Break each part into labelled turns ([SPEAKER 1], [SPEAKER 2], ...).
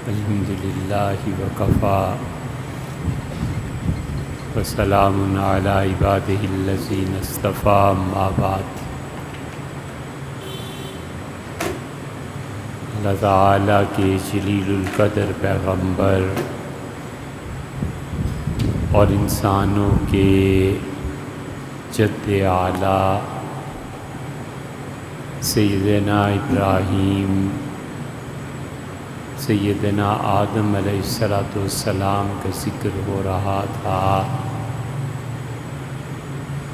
[SPEAKER 1] الحمد للہ وکفا وسلام علی عبادہ الذین اصطفیٰ اما بعد۔ اللہ تعالیٰ کے جلیل القدر پیغمبر اور انسانوں کے جد اعلیٰ سیدنا ابراہیم سیدنا آدم علیہ السلام کا ذکر ہو رہا تھا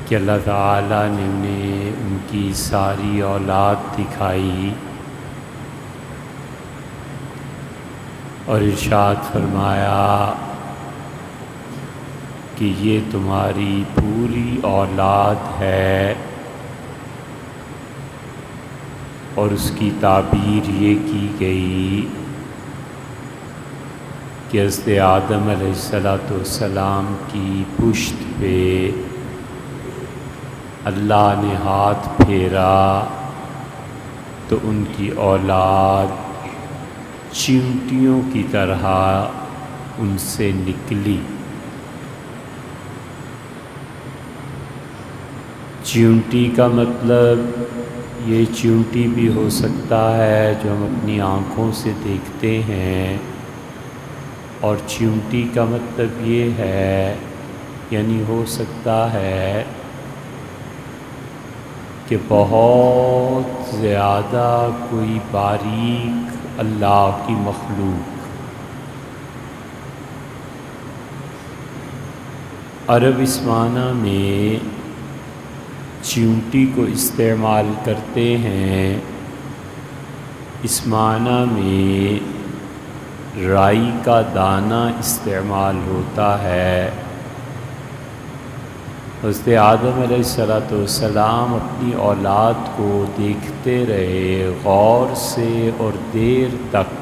[SPEAKER 1] کہ اللہ تعالیٰ نے انہیں ان کی ساری اولاد دکھائی اور ارشاد فرمایا کہ یہ تمہاری پوری اولاد ہے، اور اس کی تعبیر یہ کی گئی کہ حضرت آدم علیہ السلام کی پشت پہ اللہ نے ہاتھ پھیرا تو ان کی اولاد چیونٹیوں کی طرح ان سے نکلی۔ چیونٹی کا مطلب یہ چیونٹی بھی ہو سکتا ہے جو ہم اپنی آنکھوں سے دیکھتے ہیں، اور چیونٹی کا مطلب یہ ہے یعنی ہو سکتا ہے کہ بہت زیادہ کوئی باریک اللہ کی مخلوق۔ عرب اس معنی میں چیونٹی کو استعمال کرتے ہیں، اس معنی میں رائی کا دانہ استعمال ہوتا ہے۔ حضرت آدم علیہ السلام اپنی اولاد کو دیکھتے رہے غور سے اور دیر تک،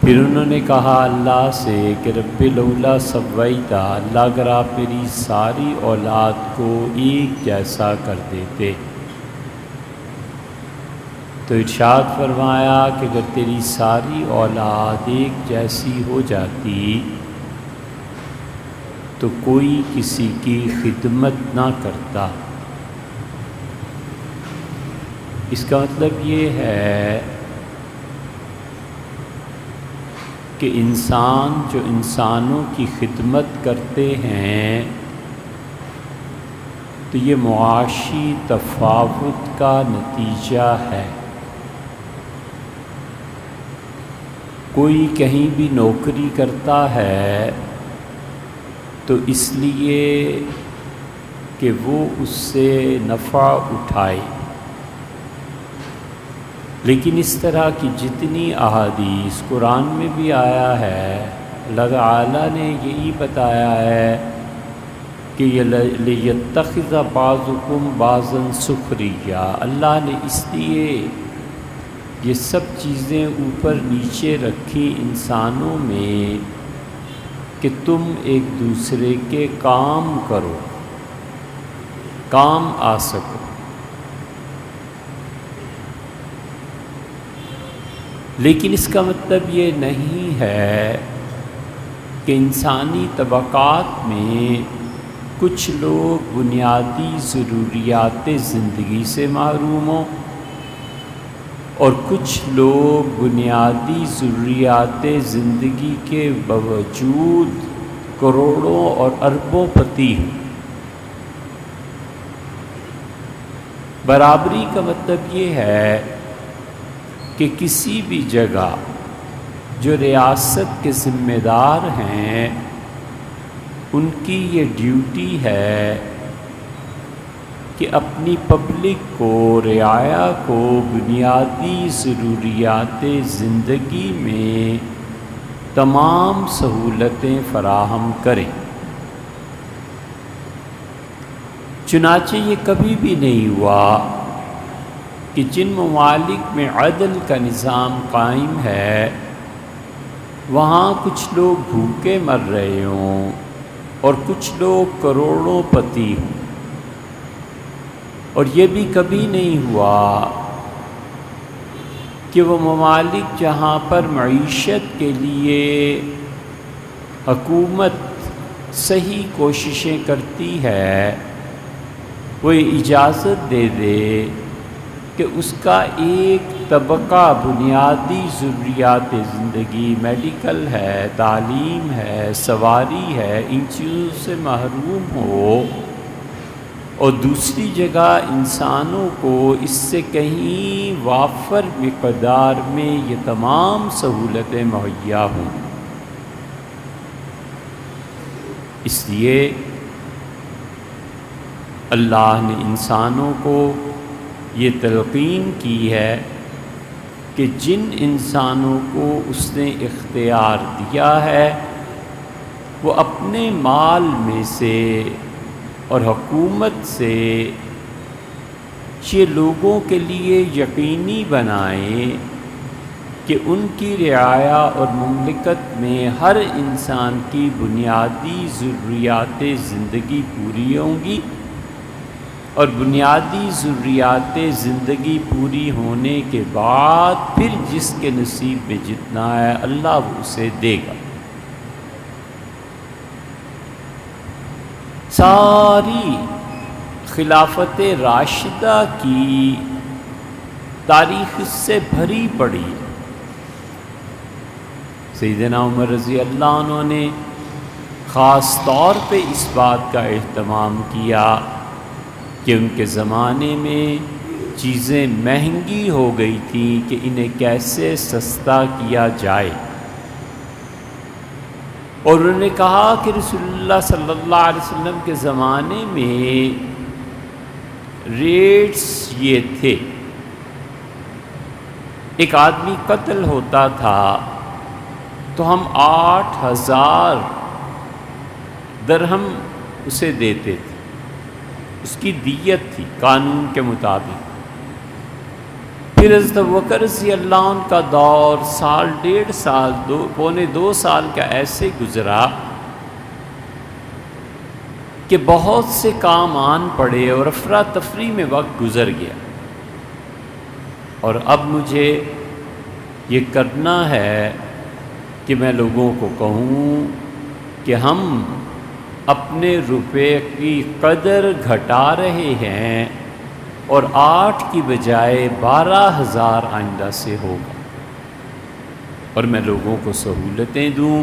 [SPEAKER 1] پھر انہوں نے کہا اللہ سے کہ رب لولا سویتا، اللہ اگر آپ میری ساری اولاد کو ایک جیسا کر دیتے تو ارشاد فرمایا کہ اگر تیری ساری اولاد ایک جیسی ہو جاتی تو کوئی کسی کی خدمت نہ کرتا۔ اس کا مطلب یہ ہے کہ انسان جو انسانوں کی خدمت کرتے ہیں تو یہ معاشی تفاوت کا نتیجہ ہے۔ کوئی کہیں بھی نوکری کرتا ہے تو اس لیے کہ وہ اس سے نفع اٹھائے، لیکن اس طرح کی جتنی احادیث قرآن میں بھی آیا ہے، اللہ تعالیٰ نے یہی بتایا ہے کہ لِيَتَّخِذَ بَعْضُكُمْ بَعْضًا سُخْرِيًّا، اللہ نے اس لیے یہ سب چیزیں اوپر نیچے رکھی انسانوں میں کہ تم ایک دوسرے کے کام کرو، کام آ سکو۔ لیکن اس کا مطلب یہ نہیں ہے کہ انسانی طبقات میں کچھ لوگ بنیادی ضروریات زندگی سے محروم ہوں اور کچھ لوگ بنیادی ضروریات زندگی کے باوجود کروڑوں اور اربوں پتی ہوں۔ برابری کا مطلب یہ ہے کہ کسی بھی جگہ جو ریاست کے ذمہ دار ہیں ان کی یہ ڈیوٹی ہے کہ اپنی پبلک کو، رعایا کو بنیادی ضروریات زندگی میں تمام سہولتیں فراہم کریں۔ چنانچہ یہ کبھی بھی نہیں ہوا کہ جن ممالک میں عدل کا نظام قائم ہے وہاں کچھ لوگ بھوکے مر رہے ہوں اور کچھ لوگ کروڑوں پتی ہوں، اور یہ بھی کبھی نہیں ہوا کہ وہ ممالک جہاں پر معیشت کے لیے حکومت صحیح کوششیں کرتی ہے وہ اجازت دے دے کہ اس کا ایک طبقہ بنیادی ضروریات زندگی میڈیکل ہے، تعلیم ہے، سواری ہے، ان چیزوں سے محروم ہو، اور دوسری جگہ انسانوں کو اس سے کہیں وافر مقدار میں یہ تمام سہولتیں مہیا ہوں۔ اس لیے اللہ نے انسانوں کو یہ تلقین کی ہے کہ جن انسانوں کو اس نے اختیار دیا ہے وہ اپنے مال میں سے اور حکومت سے یہ لوگوں کے لیے یقینی بنائیں کہ ان کی رعایا اور مملکت میں ہر انسان کی بنیادی ضروریات زندگی پوری ہوں گی، اور بنیادی ضروریات زندگی پوری ہونے کے بعد پھر جس کے نصیب میں جتنا ہے اللہ وہ اسے دے گا۔ ساری خلافت راشدہ کی تاریخ اس سے بھری پڑی۔ سیدنا عمر رضی اللہ عنہ نے خاص طور پہ اس بات کا اہتمام کیا کہ ان کے زمانے میں چیزیں مہنگی ہو گئی تھیں کہ انہیں کیسے سستا کیا جائے، اور انہوں نے کہا کہ رسول اللہ صلی اللہ علیہ وسلم کے زمانے میں ریٹس یہ تھے، ایک آدمی قتل ہوتا تھا تو ہم 8,000 درہم اسے دیتے تھے، اس کی دیت تھی قانون کے مطابق۔ پھر حضرت ابوبکر رضی اللہ عنہ کا دور سال، 1.5 سال، پونے 2 سال کا ایسے گزرا کہ بہت سے کام آن پڑے اور افراتفری میں وقت گزر گیا، اور اب مجھے یہ کرنا ہے کہ میں لوگوں کو کہوں کہ ہم اپنے روپے کی قدر گھٹا رہے ہیں اور 8 کی بجائے 12,000 آئندہ سے ہوگا، اور میں لوگوں کو سہولتیں دوں،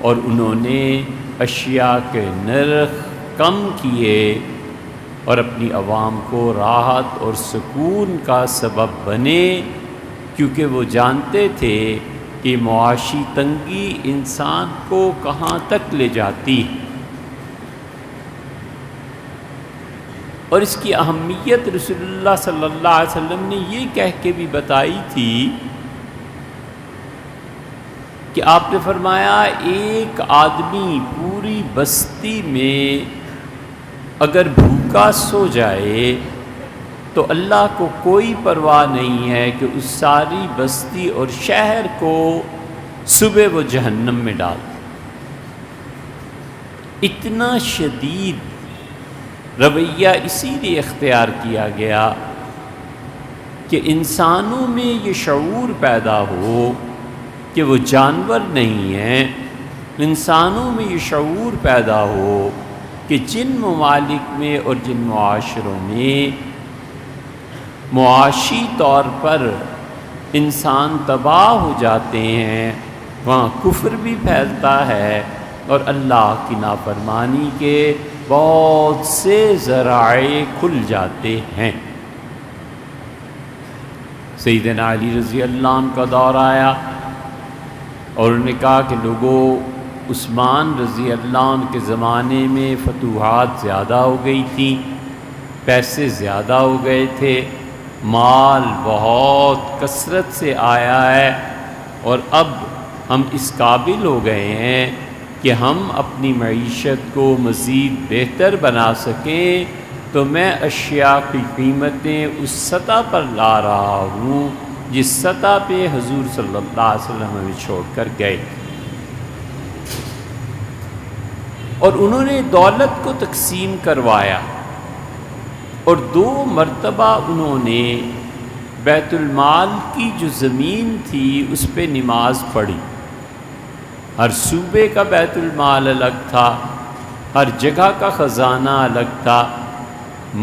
[SPEAKER 1] اور انہوں نے اشیاء کے نرخ کم کیے اور اپنی عوام کو راحت اور سکون کا سبب بنے، کیونکہ وہ جانتے تھے کہ معاشی تنگی انسان کو کہاں تک لے جاتی ہے، اور اس کی اہمیت رسول اللہ صلی اللہ علیہ وسلم نے یہ کہہ کے بھی بتائی تھی کہ آپ نے فرمایا ایک آدمی پوری بستی میں اگر بھوکا سو جائے تو اللہ کو کوئی پرواہ نہیں ہے کہ اس ساری بستی اور شہر کو صبح وہ جہنم میں ڈال دے۔ اتنا شدید رویہ اسی لیے اختیار کیا گیا کہ انسانوں میں یہ شعور پیدا ہو کہ وہ جانور نہیں ہیں، انسانوں میں یہ شعور پیدا ہو کہ جن ممالک میں اور جن معاشروں میں معاشی طور پر انسان تباہ ہو جاتے ہیں وہاں کفر بھی پھیلتا ہے اور اللہ کی نافرمانی کے بہت سے ذرائع کھل جاتے ہیں۔ سیدنا علی رضی اللہ عنہ کا دور آیا اور انہوں نے کہا کہ لوگوں، عثمان رضی اللہ عنہ کے زمانے میں فتوحات زیادہ ہو گئی تھیں، پیسے زیادہ ہو گئے تھے، مال بہت کثرت سے آیا ہے، اور اب ہم اس قابل ہو گئے ہیں کہ ہم اپنی معیشت کو مزید بہتر بنا سکیں، تو میں اشیاء کی قیمتیں اس سطح پر لا رہا ہوں جس سطح پہ حضور صلی اللہ علیہ وسلم ہمیں چھوڑ کر گئے، اور انہوں نے دولت کو تقسیم کروایا، اور 2 مرتبہ انہوں نے بیت المال کی جو زمین تھی اس پہ نماز پڑھی۔ ہر صوبے کا بیت المال الگ تھا، ہر جگہ کا خزانہ الگ تھا،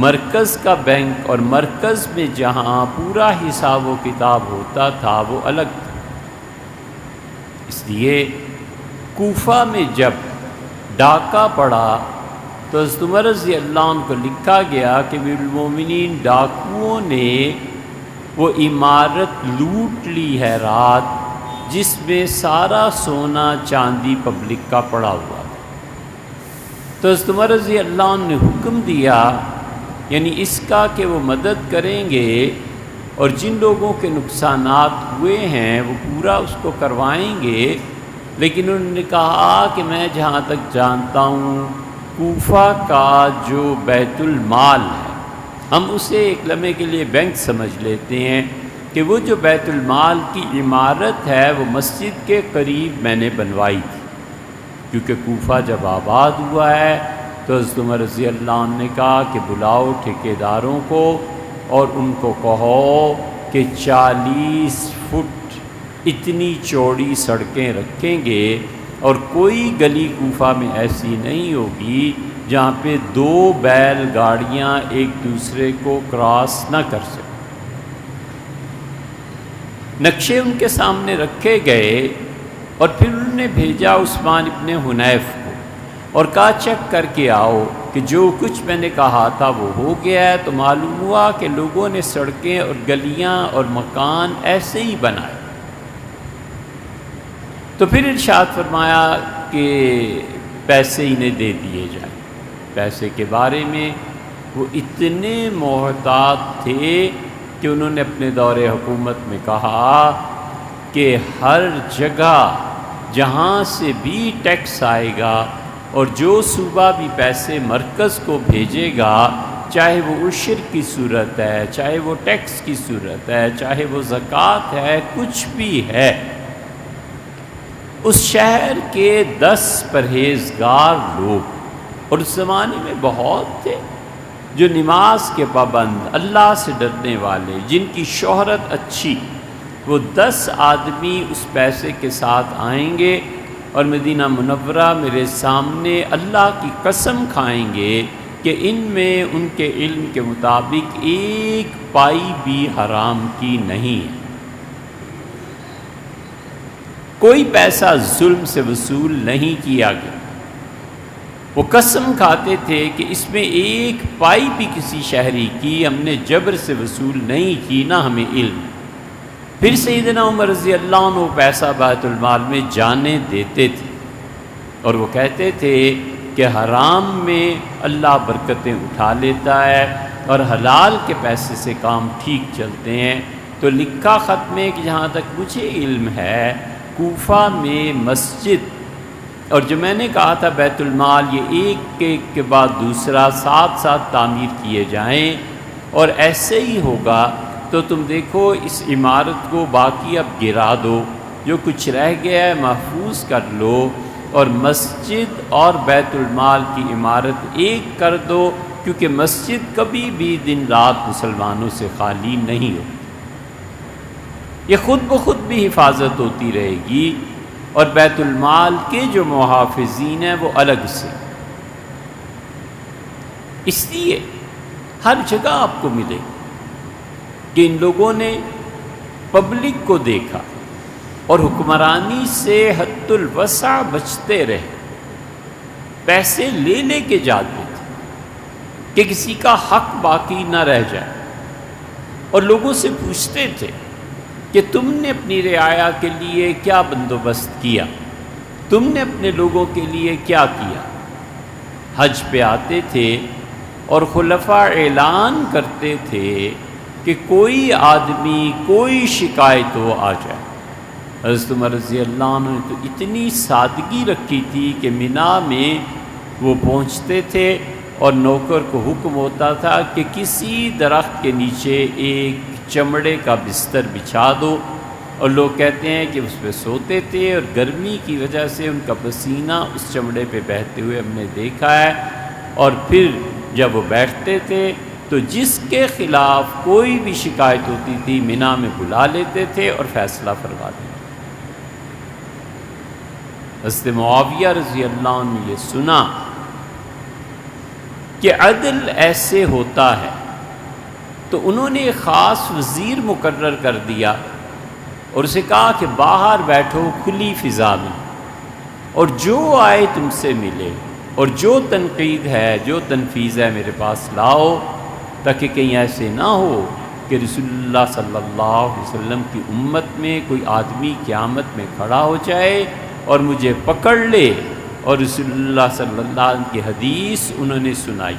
[SPEAKER 1] مرکز کا بینک اور مرکز میں جہاں پورا حساب و کتاب ہوتا تھا وہ الگ تھا۔ اس لیے کوفہ میں جب ڈاکہ پڑا تو حضرت عمر رضی اللہ عنہ کو لکھا گیا کہ امیر المومنین ڈاکوؤں نے وہ عمارت لوٹ لی ہے رات، جس میں سارا سونا چاندی پبلک کا پڑا ہوا تھا۔ تو حضرت عمر رضی اللہ عنہ نے حکم دیا، یعنی اس کا کہ وہ مدد کریں گے اور جن لوگوں کے نقصانات ہوئے ہیں وہ پورا اس کو کروائیں گے، لیکن انہوں نے کہا کہ میں جہاں تک جانتا ہوں کوفہ کا جو بیت المال ہے، ہم اسے ایک لمحے کے لیے بینک سمجھ لیتے ہیں کہ وہ جو بیت المال کی عمارت ہے وہ مسجد کے قریب میں نے بنوائی تھی، کیونکہ کوفہ جب آباد ہوا ہے تو حضرت عمر رضی اللہ عنہ نے کہا کہ بلاؤ ٹھیکیداروں کو اور ان کو کہو کہ 40 فٹ اتنی چوڑی سڑکیں رکھیں گے اور کوئی گلی کوفہ میں ایسی نہیں ہوگی جہاں پہ 2 بیل گاڑیاں ایک دوسرے کو کراس نہ کر سکیں۔ نقشے ان کے سامنے رکھے گئے اور پھر انہوں نے بھیجا عثمان ابن حنیف کو اور کہا چیک کر کے آؤ کہ جو کچھ میں نے کہا تھا وہ ہو گیا ہے۔ تو معلوم ہوا کہ لوگوں نے سڑکیں اور گلیاں اور مکان ایسے ہی بنائے۔ تو پھر ارشاد فرمایا کہ پیسے انہیں دے دیے جائیں۔ پیسے کے بارے میں وہ اتنے محتاط تھے کہ انہوں نے اپنے دور حکومت میں کہا کہ ہر جگہ جہاں سے بھی ٹیکس آئے گا اور جو صوبہ بھی پیسے مرکز کو بھیجے گا، چاہے وہ عشر کی صورت ہے، چاہے وہ ٹیکس کی صورت ہے، چاہے وہ زکوٰۃ ہے، کچھ بھی ہے، اس شہر کے 10 پرہیزگار لوگ، اور اس زمانے میں بہت تھے جو نماز کے پابند، اللہ سے ڈرنے والے، جن کی شہرت اچھی، وہ 10 آدمی اس پیسے کے ساتھ آئیں گے اور مدینہ منورہ میرے سامنے اللہ کی قسم کھائیں گے کہ ان میں ان کے علم کے مطابق ایک پائی بھی حرام کی نہیں ہے، کوئی پیسہ ظلم سے وصول نہیں کیا گیا۔ وہ قسم کھاتے تھے کہ اس میں ایک پائی بھی کسی شہری کی ہم نے جبر سے وصول نہیں کی، نہ ہمیں علم۔ پھر سیدنا عمر رضی اللہ عنہ پیسہ بیت المال میں جانے دیتے تھے اور وہ کہتے تھے کہ حرام میں اللہ برکتیں اٹھا لیتا ہے اور حلال کے پیسے سے کام ٹھیک چلتے ہیں۔ تو لکھا خط میں کہ جہاں تک مجھے علم ہے کوفہ میں مسجد، اور جو میں نے کہا تھا بیت المال، یہ ایک کے بعد دوسرا ساتھ ساتھ تعمیر کیے جائیں اور ایسے ہی ہوگا۔ تو تم دیکھو اس عمارت کو باقی اب گرا دو، جو کچھ رہ گیا ہے محفوظ کر لو، اور مسجد اور بیت المال کی عمارت ایک کر دو، کیونکہ مسجد کبھی بھی دن رات مسلمانوں سے خالی نہیں ہو، یہ خود بخود بھی حفاظت ہوتی رہے گی، اور بیت المال کے جو محافظین ہیں وہ الگ سے۔ اس لیے ہر جگہ آپ کو ملے کہ ان لوگوں نے پبلک کو دیکھا اور حکمرانی سے حد الوسع بچتے رہے، پیسے لے لے کے جاتے تھے کہ کسی کا حق باقی نہ رہ جائے، اور لوگوں سے پوچھتے تھے کہ تم نے اپنی رعایا کے لیے کیا بندوبست کیا، تم نے اپنے لوگوں کے لیے کیا کیا۔ حج پہ آتے تھے اور خلفاء اعلان کرتے تھے کہ کوئی آدمی کوئی شکایت ہو آ جائے۔ حضرت عمر رضی اللہ عنہ نے تو اتنی سادگی رکھی تھی کہ مینا میں وہ پہنچتے تھے اور نوکر کو حکم ہوتا تھا کہ کسی درخت کے نیچے ایک چمڑے کا بستر بچھا دو، اور لوگ کہتے ہیں کہ اس پہ سوتے تھے اور گرمی کی وجہ سے ان کا پسینہ اس چمڑے پہ بہتے ہوئے ہم نے دیکھا ہے، اور پھر جب وہ بیٹھتے تھے تو جس کے خلاف کوئی بھی شکایت ہوتی تھی مینا میں بلا لیتے تھے اور فیصلہ فرما دیتے تھے۔ حضرت معاویہ رضی اللہ عنہ نے یہ سنا کہ عدل ایسے ہوتا ہے، تو انہوں نے ایک خاص وزیر مقرر کر دیا اور اسے کہا کہ باہر بیٹھو کھلی فضا میں، اور جو آئے تم سے ملے، اور جو تنقید ہے جو تنفیذ ہے میرے پاس لاؤ، تاکہ کہیں ایسے نہ ہو کہ رسول اللہ صلی اللہ علیہ وسلم کی امت میں کوئی آدمی قیامت میں کھڑا ہو جائے اور مجھے پکڑ لے اور رسول اللہ صلی اللہ علیہ وسلم کی حدیث انہوں نے سنائی۔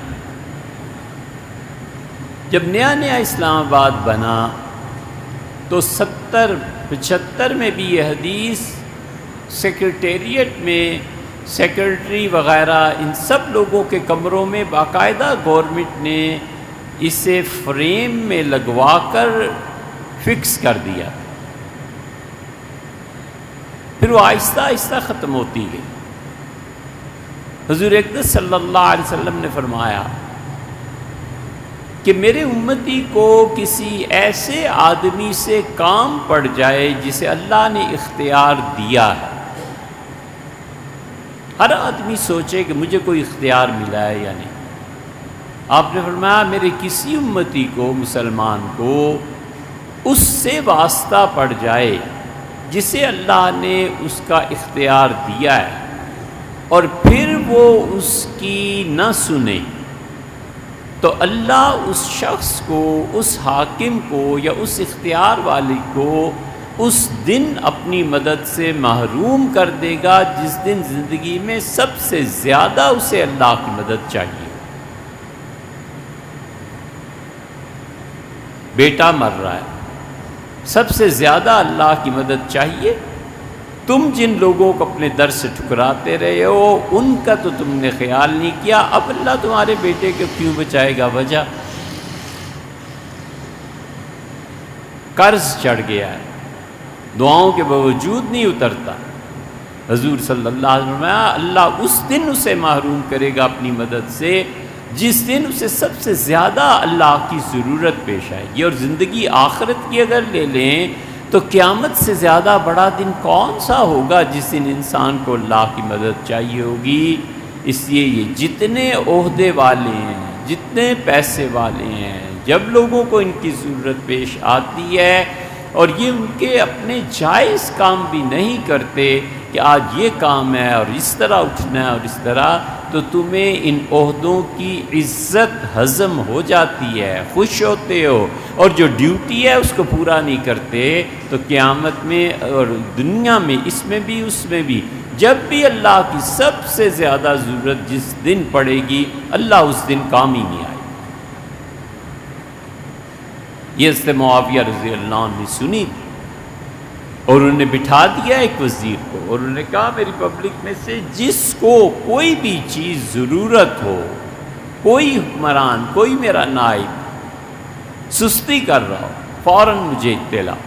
[SPEAKER 1] جب نیا نیا اسلام آباد بنا تو 75 میں بھی یہ حدیث سیکرٹیریٹ میں سیکرٹری وغیرہ ان سب لوگوں کے کمروں میں باقاعدہ گورنمنٹ نے اسے فریم میں لگوا کر فکس کر دیا، پھر وہ آہستہ آہستہ ختم ہوتی گئی۔ حضور اقدس صلی اللہ علیہ وسلم نے فرمایا کہ میرے امتی کو کسی ایسے آدمی سے کام پڑ جائے جسے اللہ نے اختیار دیا ہے۔ ہر آدمی سوچے کہ مجھے کوئی اختیار ملا ہے یا نہیں۔ آپ نے فرمایا میرے کسی امتی کو، مسلمان کو، اس سے واسطہ پڑ جائے جسے اللہ نے اس کا اختیار دیا ہے، اور پھر وہ اس کی نہ سنے، تو اللہ اس شخص کو، اس حاکم کو یا اس اختیار والے کو اس دن اپنی مدد سے محروم کر دے گا جس دن زندگی میں سب سے زیادہ اسے اللہ کی مدد چاہیے۔ بیٹا مر رہا ہے، سب سے زیادہ اللہ کی مدد چاہیے۔ تم جن لوگوں کو اپنے در سے ٹھکراتے رہے ہو ان کا تو تم نے خیال نہیں کیا، اب اللہ تمہارے بیٹے کو کیوں بچائے گا؟ وجہ قرض چڑھ گیا ہے، دعاؤں کے باوجود نہیں اترتا۔ حضور صلی اللہ علیہ وسلم اللہ اس دن اسے محروم کرے گا اپنی مدد سے جس دن اسے سب سے زیادہ اللہ کی ضرورت پیش آئے گی۔ اور زندگی آخرت کی اگر لے لیں تو قیامت سے زیادہ بڑا دن کون سا ہوگا جس دن انسان کو اللہ کی مدد چاہیے ہوگی۔ اس لیے یہ جتنے عہدے والے ہیں، جتنے پیسے والے ہیں، جب لوگوں کو ان کی ضرورت پیش آتی ہے اور یہ ان کے اپنے جائز کام بھی نہیں کرتے کہ آج یہ کام ہے اور اس طرح اٹھنا ہے اور اس طرح، تو تمہیں ان عہدوں کی عزت ہضم ہو جاتی ہے، خوش ہوتے ہو، اور جو ڈیوٹی ہے اس کو پورا نہیں کرتے تو قیامت میں اور دنیا میں، اس میں بھی اس میں بھی، جب بھی اللہ کی سب سے زیادہ ضرورت جس دن پڑے گی اللہ اس دن کام ہی نہیں آئے۔ یہ حضرت معاویہ رضی اللہ عنہ نے سنی تھی اور انہوں نے بٹھا دیا ایک وزیر کو اور انہوں نے کہا میری پبلک میں سے جس کو کوئی بھی چیز ضرورت ہو، کوئی حکمران، کوئی میرا نائب سستی کر رہا ہو، فوراً مجھے اطلاع۔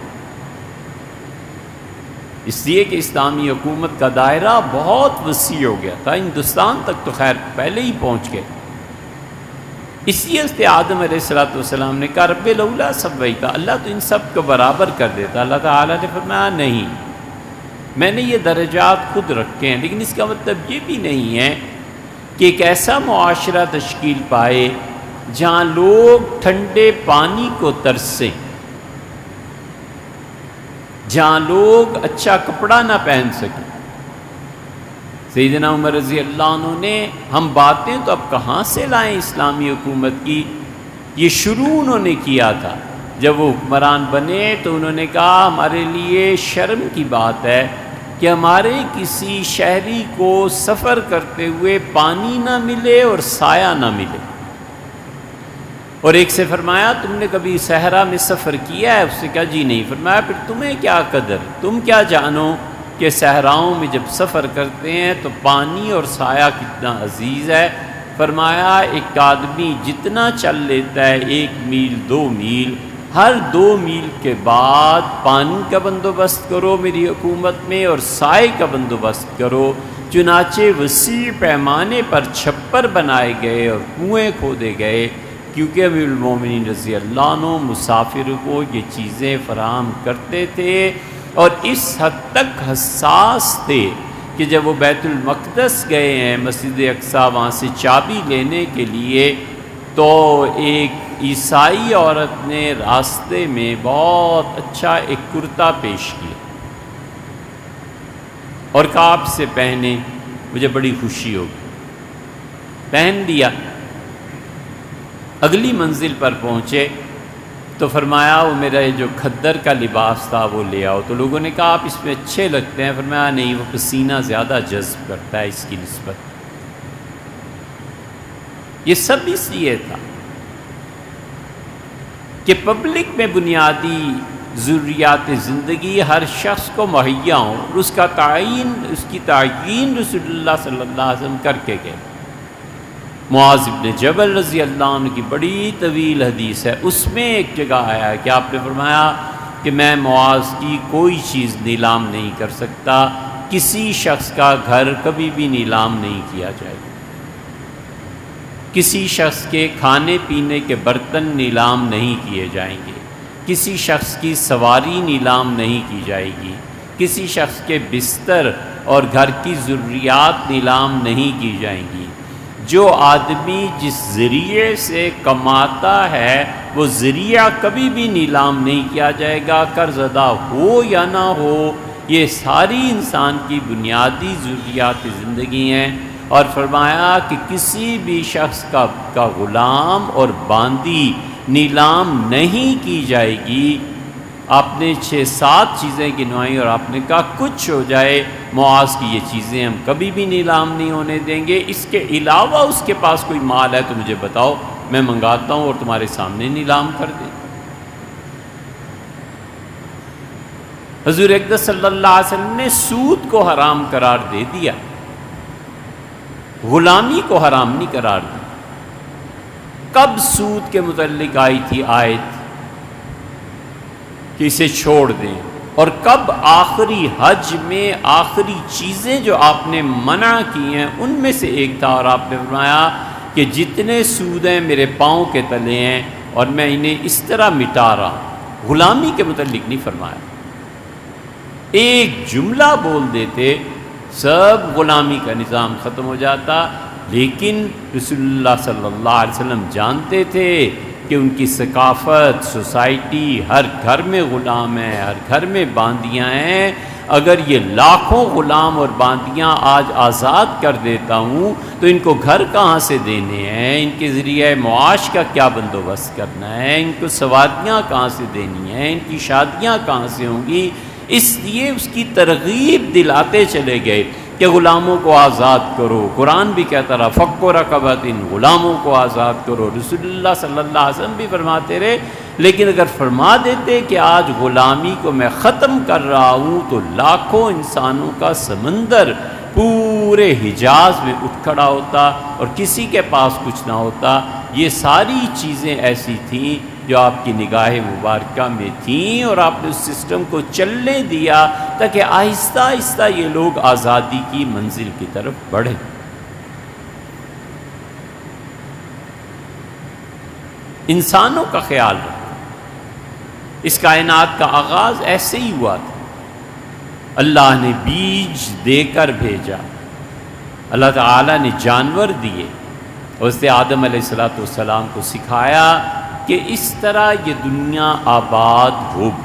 [SPEAKER 1] اس لیے کہ اسلامی حکومت کا دائرہ بہت وسیع ہو گیا تھا، ہندوستان تک تو خیر پہلے ہی پہنچ گئے۔ اس لیے حضرت آدم علیہ السلام نے کہا رب لولا سویتہ، اللہ تو ان سب کو برابر کر دیتا۔ اللہ تعالیٰ نے فرمایا نہیں، میں نے یہ درجات خود رکھے ہیں، لیکن اس کا مطلب یہ بھی نہیں ہے کہ ایک ایسا معاشرہ تشکیل پائے جہاں لوگ ٹھنڈے پانی کو ترسیں، جہاں لوگ اچھا کپڑا نہ پہن سکیں۔ سیدنا عمر رضی اللہ عنہ نے، ہم باتیں تو اب کہاں سے لائیں اسلامی حکومت کی، یہ شروع انہوں نے کیا تھا۔ جب وہ حکمران بنے تو انہوں نے کہا ہمارے لیے شرم کی بات ہے کہ ہمارے کسی شہری کو سفر کرتے ہوئے پانی نہ ملے اور سایہ نہ ملے۔ اور ایک سے فرمایا تم نے کبھی صحرا میں سفر کیا ہے؟ اس سے کہا جی نہیں۔ فرمایا پھر تمہیں کیا قدر، تم کیا جانو کہ صحراؤں میں جب سفر کرتے ہیں تو پانی اور سایہ کتنا عزیز ہے۔ فرمایا ایک آدمی جتنا چل لیتا ہے 1 میل 2 میل، ہر 2 میل کے بعد پانی کا بندوبست کرو میری حکومت میں اور سائے کا بندوبست کرو۔ چنانچہ وسیع پیمانے پر چھپر بنائے گئے اور کنویں کھودے گئے کیونکہ امیر المومنین رضی اللہ عنہ مسافر کو یہ چیزیں فراہم کرتے تھے اور اس حد تک حساس تھے کہ جب وہ بیت المقدس گئے ہیں مسجد اقصیٰ وہاں سے چابی لینے کے لیے، تو ایک عیسائی عورت نے راستے میں بہت اچھا ایک کرتا پیش کیا اور کہا آپ سے پہنے، مجھے بڑی خوشی ہوگی۔ پہن لیا، اگلی منزل پر پہنچے تو فرمایا وہ میرا جو کھدر کا لباس تھا وہ لے آؤ، تو لوگوں نے کہا آپ اس میں اچھے لگتے ہیں، فرمایا نہیں، وہ پسینہ زیادہ جذب کرتا ہے اس کی نسبت۔ یہ سب اس لیے تھا کہ پبلک میں بنیادی ضروریات زندگی ہر شخص کو مہیا ہوں، اور اس کی تعیین رسول اللہ صلی اللہ علیہ وسلم کر کے گئے۔ معاذ بن جبل رضی اللہ عنہ کی بڑی طویل حدیث ہے، اس میں ایک جگہ آیا ہے کہ آپ نے فرمایا کہ میں معاذ کی کوئی چیز نیلام نہیں کر سکتا، کسی شخص کا گھر کبھی بھی نیلام نہیں کیا جائے گا، کسی شخص کے کھانے پینے کے برتن نیلام نہیں کیے جائیں گے، کسی شخص کی سواری نیلام نہیں کی جائے گی، کسی شخص کے بستر اور گھر کی ضروریات نیلام نہیں کی جائیں گی۔ جو آدمی جس ذریعے سے کماتا ہے وہ ذریعہ کبھی بھی نیلام نہیں کیا جائے گا، قرض ادا ہو یا نہ ہو، یہ ساری انسان کی بنیادی ضروریات زندگی ہیں۔ اور فرمایا کہ کسی بھی شخص کا غلام اور باندی نیلام نہیں کی جائے گی۔ آپ نے 6-7 چیزیں گنوائیں اور آپ نے کہا کچھ ہو جائے معاذ کی یہ چیزیں ہم کبھی بھی نیلام نہیں ہونے دیں گے، اس کے علاوہ اس کے پاس کوئی مال ہے تو مجھے بتاؤ، میں منگاتا ہوں اور تمہارے سامنے نیلام کر دیں۔ حضور اقدس صلی اللہ علیہ وسلم نے سود کو حرام قرار دے دیا، غلامی کو حرام نہیں قرار دیا۔ کب سود کے متعلق آئی تھی آیت کہ اسے چھوڑ دیں، اور کب آخری حج میں آخری چیزیں جو آپ نے منع کی ہیں ان میں سے ایک تھا، اور آپ نے فرمایا کہ جتنے سود ہیں میرے پاؤں کے تلے ہیں اور میں انہیں اس طرح مٹا رہا ہوں۔ غلامی کے متعلق نہیں فرمایا، ایک جملہ بول دیتے سب غلامی کا نظام ختم ہو جاتا، لیکن رسول اللہ صلی اللہ علیہ وسلم جانتے تھے کہ ان کی ثقافت، سوسائٹی، ہر گھر میں غلام ہیں، ہر گھر میں باندیاں ہیں۔ اگر یہ لاکھوں غلام اور باندیاں آج آزاد کر دیتا ہوں تو ان کو گھر کہاں سے دینے ہیں، ان کے ذریعہ معاش کا کیا بندوبست کرنا ہے، ان کو سواریاں کہاں سے دینی ہیں، ان کی شادیاں کہاں سے ہوں گی۔ اس لیے اس کی ترغیب دلاتے چلے گئے کہ غلاموں کو آزاد کرو۔ قرآن بھی کہتا رہا فک رقبۃ، غلاموں کو آزاد کرو۔ رسول اللہ صلی اللہ علیہ وسلم بھی فرماتے رہے، لیکن اگر فرما دیتے کہ آج غلامی کو میں ختم کر رہا ہوں تو لاکھوں انسانوں کا سمندر پورے حجاز میں اٹھ کھڑا ہوتا اور کسی کے پاس کچھ نہ ہوتا۔ یہ ساری چیزیں ایسی تھیں جو آپ کی نگاہ مبارکہ میں تھیں، اور آپ نے اس سسٹم کو چلنے دیا تاکہ آہستہ آہستہ یہ لوگ آزادی کی منزل کی طرف بڑھیں۔ انسانوں کا خیال رکھو، اس کائنات کا آغاز ایسے ہی ہوا تھا، اللہ نے بیج دے کر بھیجا، اللہ تعالیٰ نے جانور دیے، حضرت آدم علیہ السلام کو سکھایا کہ اس طرح یہ دنیا آباد ہوگی۔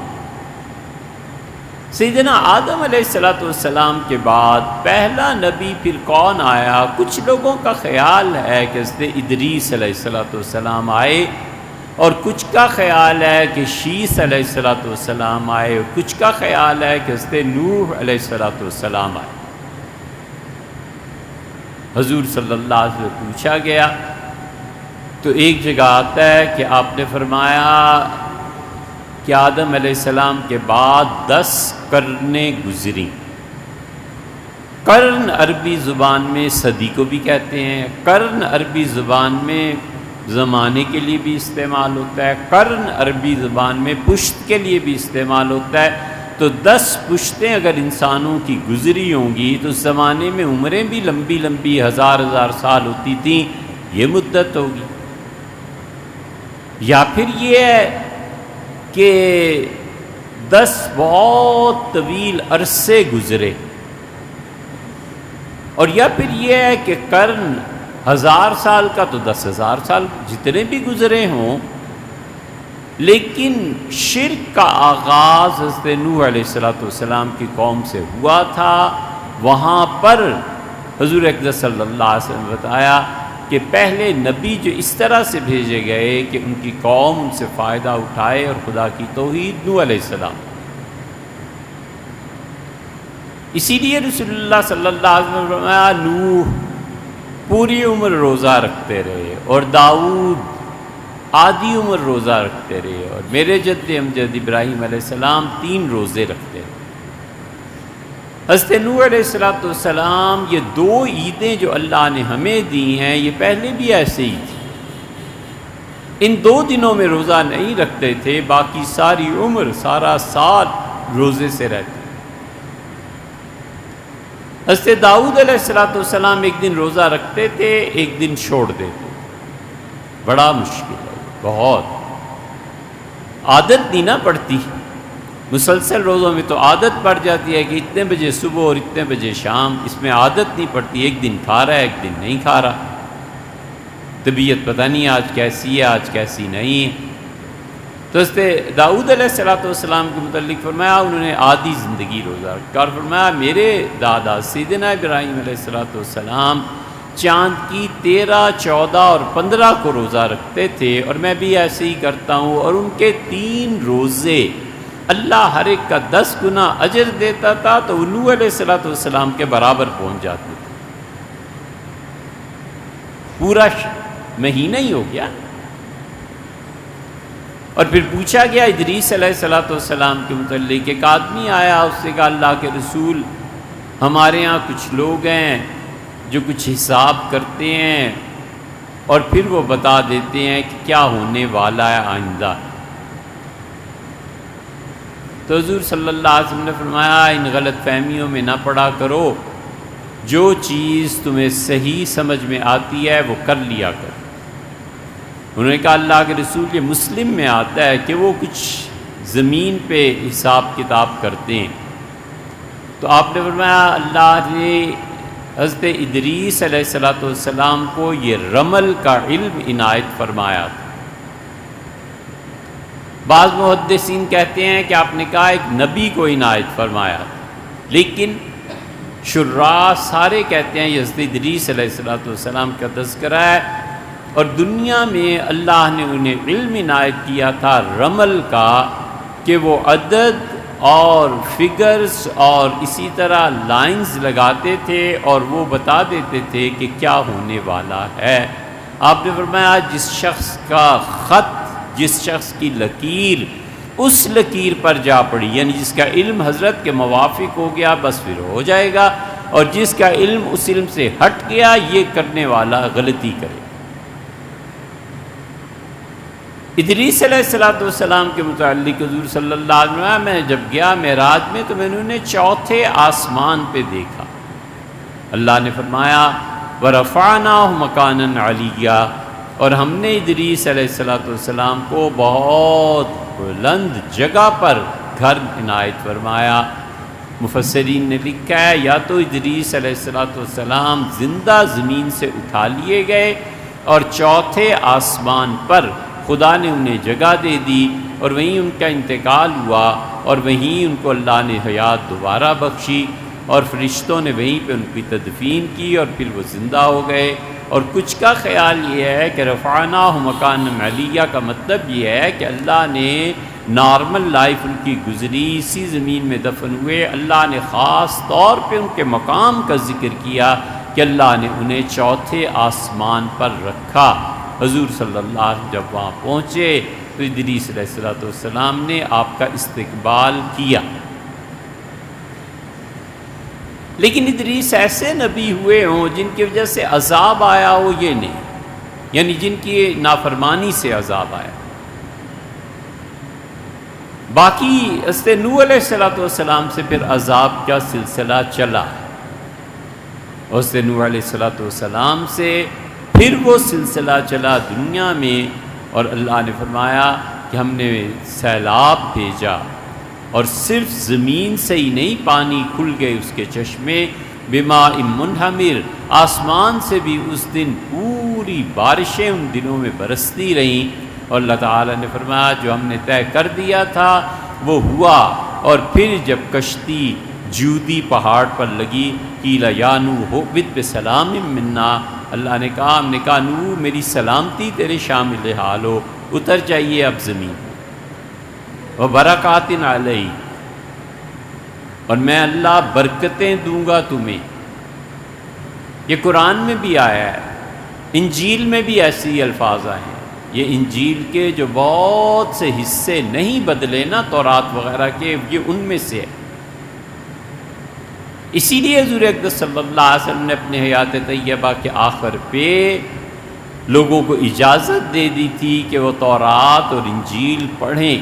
[SPEAKER 1] سیدنا آدم علیہ السلام کے بعد پہلا نبی پھر کون آیا؟ کچھ لوگوں کا خیال ہے کہ حضرت ادریس علیہ السلام آئے، اور کچھ کا خیال ہے کہ شیس علیہ السلام آئے، اور کچھ کا خیال ہے کہ حضرت نوح علیہ السلام آئے۔ حضور صلی اللہ علیہ وسلم سے پوچھا گیا تو ایک جگہ آتا ہے کہ آپ نے فرمایا کہ آدم علیہ السلام کے بعد 10 قرنیں گزری۔ قرن عربی زبان میں صدی کو بھی کہتے ہیں، قرن عربی زبان میں زمانے کے لیے بھی استعمال ہوتا ہے، قرن عربی زبان میں پشت کے لیے بھی استعمال ہوتا ہے۔ تو 10 پشتیں اگر انسانوں کی گزری ہوں گی تو اس زمانے میں عمریں بھی لمبی لمبی 1000 سال ہوتی تھیں، یہ مدت ہوگی۔ یا پھر یہ ہے کہ 10 بہت طویل عرصے گزرے، اور یا پھر یہ ہے کہ قرن 1000 سال کا تو 10,000 سال جتنے بھی گزرے ہوں، لیکن شرک کا آغاز حضرت نوح علیہ السلام کی قوم سے ہوا تھا۔ وہاں پر حضور اقدس صلی اللہ علیہ وسلم نے بتایا کہ پہلے نبی جو اس طرح سے بھیجے گئے کہ ان کی قوم ان سے فائدہ اٹھائے اور خدا کی توحید، نوح علیہ السلام۔ اسی لیے رسول اللہ صلی اللہ علیہ وسلم نے فرمایا نوح پوری عمر روزہ رکھتے رہے، اور داؤد آدھی عمر روزہ رکھتے رہے، اور میرے جد امجد ابراہیم علیہ السلام 3 روزے رکھتے رہے۔ حضرت نوح علیہ السلام یہ 2 عیدیں جو اللہ نے ہمیں دی ہیں، یہ پہلے بھی ایسے ہی تھی۔ ان 2 دنوں میں روزہ نہیں رکھتے تھے، باقی ساری عمر سارا سال روزے سے رہتے۔ حضرت داؤد علیہ السلام ایک دن روزہ رکھتے تھے، ایک دن چھوڑ دیتے۔ بڑا مشکل ہے، بہت عادت نہیں نہ پڑتی۔ مسلسل روزوں میں تو عادت پڑ جاتی ہے کہ اتنے بجے صبح اور اتنے بجے شام، اس میں عادت نہیں پڑتی۔ ایک دن کھا رہا ہے، ایک دن نہیں کھا رہا، طبیعت پتہ نہیں آج کیسی ہے، آج کیسی نہیں ہے۔ تو حضرت داؤد علیہ السلام کے متعلق فرمایا انہوں نے آدھی زندگی روزہ رکھا، اور فرمایا میرے دادا سیدنا ابراہیم علیہ السلام چاند کی 13، 14 اور 15 کو روزہ رکھتے تھے، اور میں بھی ایسے ہی کرتا ہوں، اور ان کے 3 روزے اللہ ہر ایک کا 10 گنا اجر دیتا تھا، تو نوح علیہ السلام کے برابر پہنچ جاتے تھے۔ پورا مہینہ ہی ہو گیا۔ اور پھر پوچھا گیا ادریس علیہ السلام کے متعلق، ایک آدمی آیا، اس سے کہا اللہ کے رسول ہمارے ہاں کچھ لوگ ہیں جو کچھ حساب کرتے ہیں اور پھر وہ بتا دیتے ہیں کہ کیا ہونے والا ہے آئندہ۔ تو حضور صلی اللہ علیہ وسلم نے فرمایا ان غلط فہمیوں میں نہ پڑا کرو، جو چیز تمہیں صحیح سمجھ میں آتی ہے وہ کر لیا کرو۔ انہوں نے کہا اللہ کے رسول یہ مسلم میں آتا ہے کہ وہ کچھ زمین پہ حساب کتاب کرتے ہیں۔ تو آپ نے فرمایا اللہ نے حضرت ادریس علیہ السلام کو یہ رمل کا علم عنایت فرمایا تھا۔ بعض محدثین کہتے ہیں کہ آپ نے کہا ایک نبی کو عنایت فرمایا تھا، لیکن شراح سارے کہتے ہیں یہ حضرت ادریس علیہ السلام کا تذکرہ ہے، اور دنیا میں اللہ نے انہیں علم عنایت کیا تھا رمل کا، کہ وہ عدد اور فگرز اور اسی طرح لائنز لگاتے تھے اور وہ بتا دیتے تھے کہ کیا ہونے والا ہے۔ آپ نے فرمایا جس شخص کا خط، جس شخص کی لکیر اس لکیر پر جا پڑی، یعنی جس کا علم حضرت کے موافق ہو گیا بس پھر ہو جائے گا، اور جس کا علم اس علم سے ہٹ گیا یہ کرنے والا غلطی کرے۔ ادریس علیہ السلام کے متعلق حضور صلی اللہ علیہ وسلم میں جب گیا معراج میں تو میں نے انہیں 4تھے آسمان پہ دیکھا۔ اللہ نے فرمایا وَرَفَعْنَاهُ مَكَانًا عَلِيًّا، اور ہم نے ادریس علیہ السلام کو بہت بلند جگہ پر گھر عنایت فرمایا۔ مفسرین نے لکھا ہے یا تو ادریس علیہ السلام زندہ زمین سے اٹھا لیے گئے اور 4تھے آسمان پر خدا نے انہیں جگہ دے دی اور وہیں ان کا انتقال ہوا، اور وہیں ان کو اللہ نے حیات دوبارہ بخشی، اور فرشتوں نے وہیں پہ ان کی تدفین کی اور پھر وہ زندہ ہو گئے۔ اور کچھ کا خیال یہ ہے کہ رفعناہ مکانا علیہ کا مطلب یہ ہے کہ اللہ نے نارمل لائف ان کی گزری، اسی زمین میں دفن ہوئے، اللہ نے خاص طور پہ ان کے مقام کا ذکر کیا کہ اللہ نے انہیں 4تھے آسمان پر رکھا۔ حضور صلی اللہ علیہ وسلم جب وہاں پہنچے تو ادریس علیہ السلام نے آپ کا استقبال کیا۔ لیکن ادریس ایسے نبی ہوئے ہوں جن کی وجہ سے عذاب آیا ہو یہ نہیں، یعنی جن کی نافرمانی سے عذاب آیا۔ باقی حضرت نوح علیہ السلام سے پھر عذاب کا سلسلہ چلا، حضرت نوح علیہ السلام سے پھر وہ سلسلہ چلا دنیا میں اور اللہ نے فرمایا کہ ہم نے سیلاب بھیجا اور صرف زمین سے ہی نہیں پانی کھل گئے اس کے چشمے، بماء منہمر، آسمان سے بھی اس دن پوری بارشیں ان دنوں میں برستی رہیں، اور اللہ تعالیٰ نے فرمایا جو ہم نے طے کر دیا تھا وہ ہوا۔ اور پھر جب کشتی جودی پہاڑ پر لگی، قیل یا نوح اہبط بسلام منا، اللہ نے کہا، ہم نے کہا نوح میری سلامتی تیرے شامل حال ہو، اتر جائیے اب زمین، وبرکات علیہ، اور میں اللہ برکتیں دوں گا تمہیں۔ یہ قرآن میں بھی آیا ہے، انجیل میں بھی ایسی الفاظ آئے ہیں۔ یہ انجیل کے جو بہت سے حصے نہیں بدلے نا تورات وغیرہ کے، یہ ان میں سے ہے۔ اسی لیے حضور اقدس صلی اللہ علیہ وسلم نے اپنے حیات طیبہ کے آخر پہ لوگوں کو اجازت دے دی تھی کہ وہ تورات اور انجیل پڑھیں،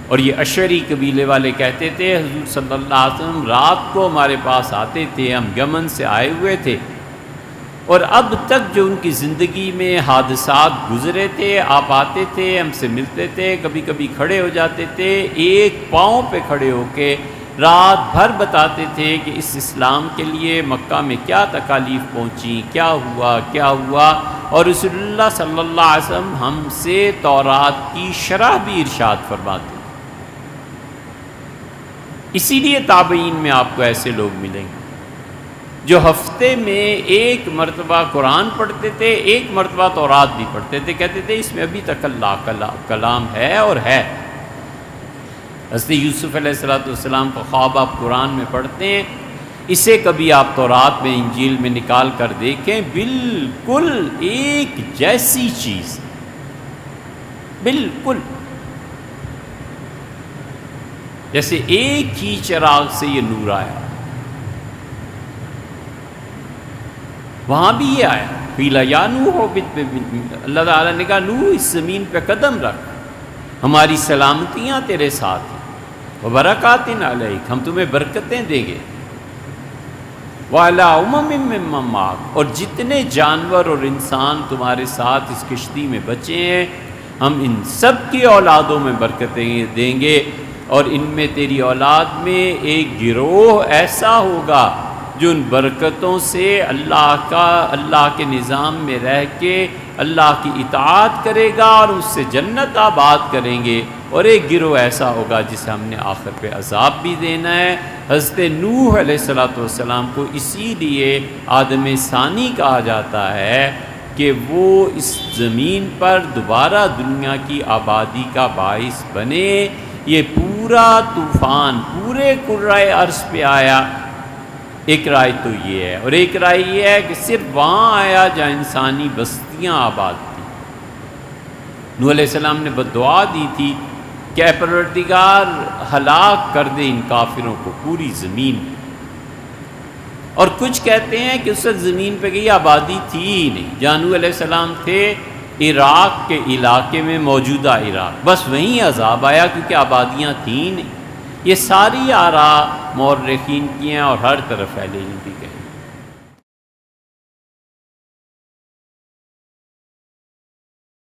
[SPEAKER 1] اور یہ اشعری قبیلے والے کہتے تھے حضور صلی اللہ علیہ وسلم رات کو ہمارے پاس آتے تھے، ہم یمن سے آئے ہوئے تھے، اور اب تک جو ان کی زندگی میں حادثات گزرے تھے، آپ آتے تھے، ہم سے ملتے تھے، کبھی کبھی کھڑے ہو جاتے تھے، ایک پاؤں پہ کھڑے ہو کے رات بھر بتاتے تھے کہ اس اسلام کے لیے مکہ میں کیا تکالیف پہنچی، کیا ہوا، اور رسول اللہ صلی اللہ علیہ وسلم ہم سے تورات کی شرح بھی ارشاد فرماتے۔ اسی لیے تابعین میں آپ کو ایسے لوگ ملیں گے جو ہفتے میں ایک مرتبہ قرآن پڑھتے تھے، ایک مرتبہ تورات بھی پڑھتے تھے، کہتے تھے اس میں ابھی تک اللہ کا کلام ہے اور ہے۔ حضرت یوسف علیہ السلام کا خواب آپ قرآن میں پڑھتے ہیں، اسے کبھی آپ تورات میں انجیل میں نکال کر دیکھیں، بالکل ایک جیسی چیز، بالکل جیسے ایک ہی چراغ سے یہ نور آیا۔ وہاں بھی یہ آیا، قیل یا نوح اہبط، اللہ تعالیٰ نے کہا نوح اس زمین پہ قدم رکھ، ہماری سلامتیاں تیرے ساتھ ہیں، وبرکات علیک، ہم تمہیں برکتیں دیں گے، وعلی امم ممن معک، اور جتنے جانور اور انسان تمہارے ساتھ اس کشتی میں بچے ہیں ہم ان سب کی اولادوں میں برکتیں دیں گے، اور ان میں تیری اولاد میں ایک گروہ ایسا ہوگا جو ان برکتوں سے اللہ کے نظام میں رہ کے اللہ کی اطاعت کرے گا اور اس سے جنت آباد کریں گے، اور ایک گروہ ایسا ہوگا جسے ہم نے آخر پہ عذاب بھی دینا ہے۔ حضرت نوح علیہ السلام کو اسی لیے آدم ثانی کہا جاتا ہے کہ وہ اس زمین پر دوبارہ دنیا کی آبادی کا باعث بنے۔ یہ پورا طوفان پورے کرۂ ارض پہ آیا، ایک رائے تو یہ ہے، اور ایک رائے یہ ہے کہ صرف وہاں آیا جہاں انسانی بستیاں آباد تھیں۔ نوح علیہ السلام نے بددعا دی تھی کہ اے پروردگار ہلاک کر دے ان کافروں کو پوری زمین میں، اور کچھ کہتے ہیں کہ اس وقت زمین پہ کوئی آبادی تھی ہی نہیں، جہاں نوح علیہ السلام تھے عراق کے علاقے میں، موجودہ عراق، بس وہیں عذاب آیا کیونکہ آبادیاں تھیں نہیں۔ یہ ساری آراء مورخین کی ہیں اور ہر طرف اہل علم بھی کہیں۔